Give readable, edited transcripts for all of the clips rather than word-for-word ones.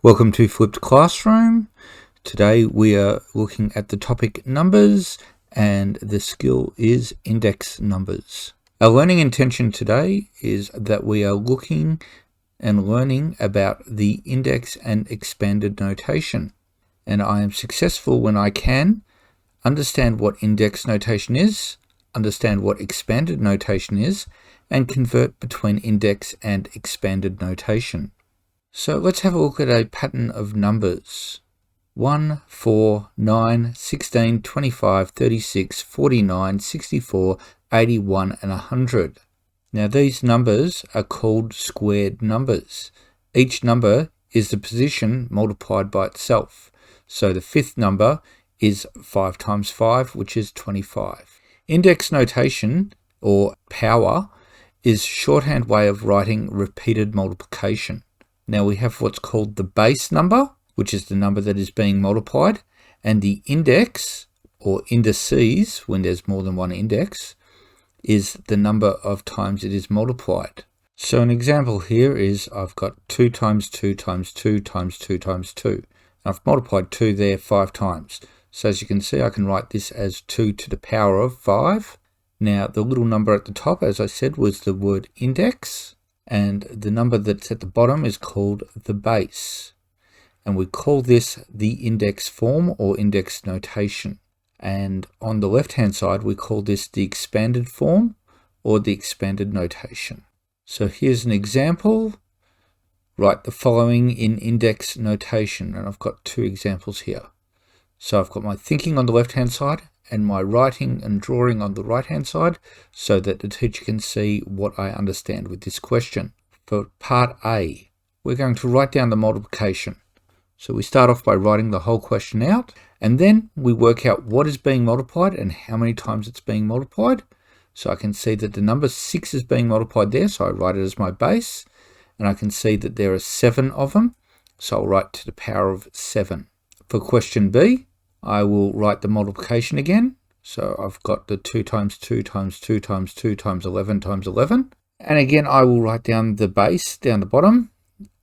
Welcome to Flipped Classroom. Today we are looking at the topic numbers, and the skill is index numbers. Our learning intention today is that we are looking and learning about the index and expanded notation. And I am successful when I can understand what index notation is, understand what expanded notation is, and convert between index and expanded notation. So let's have a look at a pattern of numbers. 1, 4, 9, 16, 25, 36, 49, 64, 81, and 100. Now these numbers are called squared numbers. Each number is the position multiplied by itself. So the fifth number is 5 times 5, which is 25. Index notation, or power, is a shorthand way of writing repeated multiplication. Now we have what's called the base number, which is the number that is being multiplied, and the index, or indices, when there's more than one index, is the number of times it is multiplied. So an example here is I've got 2 times 2 times 2 times 2 times 2. I've multiplied 2 there 5 times. So as you can see, I can write this as 2 to the power of 5. Now the little number at the top, as I said, was the word index. And the number that's at the bottom is called the base. And we call this the index form or index notation. And on the left-hand side, we call this the expanded form or the expanded notation. So here's an example. Write the following in index notation. And I've got 2 examples here. So I've got my thinking on the left-hand side and my writing and drawing on the right-hand side so that the teacher can see what I understand with this question. For part A, we're going to write down the multiplication. So we start off by writing the whole question out, and then we work out what is being multiplied and how many times it's being multiplied. So I can see that the number 6 is being multiplied there, so I write it as my base, and I can see that there are 7 of them, so I'll write to the power of 7. For question B, I will write the multiplication again. So I've got the 2 times 2 times 2 times 2 times 11 times 11. And again, I will write down the base down the bottom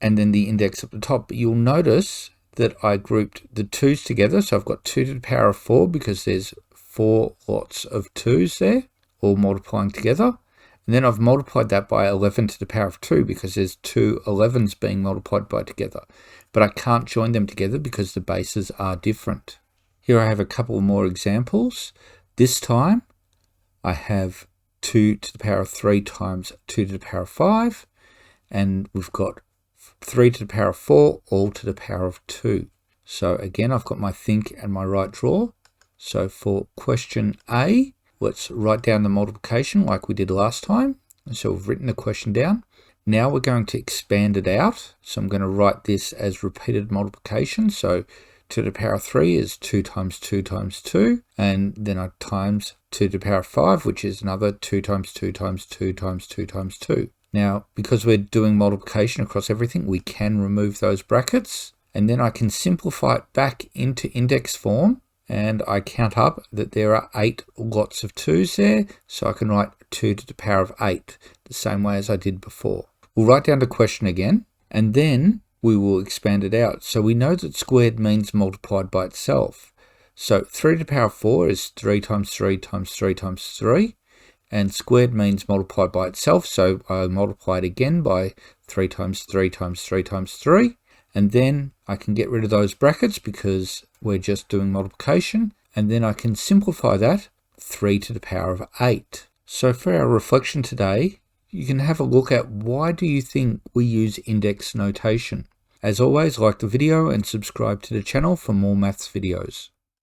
and then the index at the top. But you'll notice that I grouped the 2's together. So I've got 2 to the power of 4 because there's 4 lots of 2's there, all multiplying together. And then I've multiplied that by 11 to the power of 2 because there's 2 11's being multiplied by together. But I can't join them together because the bases are different. Here I have a couple more examples. This time I have 2 to the power of 3 times 2 to the power of 5. And we've got 3 to the power of 4 all to the power of 2. So again, I've got my think and my right draw. So for question A, let's write down the multiplication like we did last time. So we've written the question down. Now we're going to expand it out. So I'm going to write this as repeated multiplication. So 2 to the power of 3 is 2 times 2 times 2, and then I times 2 to the power of 5, which is another 2 times 2 times 2 times 2 times 2. Now, because we're doing multiplication across everything, we can remove those brackets, and then I can simplify it back into index form, and I count up that there are 8 lots of 2's there, so I can write 2 to the power of 8, the same way as I did before. We'll write down the question again, and then we will expand it out. So we know that squared means multiplied by itself. So 3 to the power of 4 is 3 times 3 times 3 times 3. And squared means multiplied by itself. So I multiply it again by 3 times 3 times 3 times 3. And then I can get rid of those brackets because we're just doing multiplication. And then I can simplify that 3 to the power of 8. So for our reflection today, you can have a look at why do you think we use index notation. As always, like the video and subscribe to the channel for more maths videos.